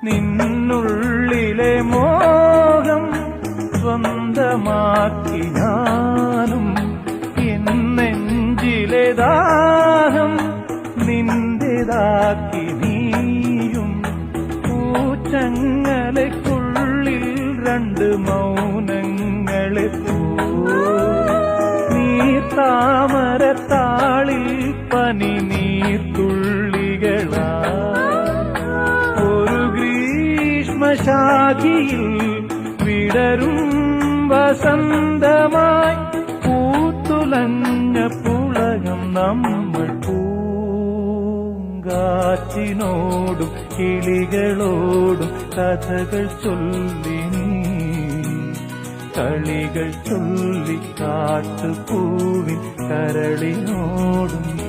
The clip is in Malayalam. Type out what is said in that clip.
നിന്നുള്ളിലെ മോഹം സ്വന്തമാക്കി ഞാനും എന്നെഞ്ചിലെ ദാഹം നിന്റേതാക്കി നീയും പൂച്ചങ്ങലയ്ക്കുള്ളിൽ രണ്ട് മൗനങ്ങളെ നീർത്താമരത്താളിൽ പനി നീർത്തുള്ളികളാ ഒരു ഗ്രീഷ്മശാഖിയിൽ വിടരും വസന്തമായി പൂത്തുലഞ്ഞ പുളകം നമ്മൾ പൂങ്കാറ്റിനോടും കിളികളോടും കഥകൾ ചൊല്ലി നീ കളികൾ ചൊല്ലി കാട്ടുപൂവിൻ കരളിനോടും നീ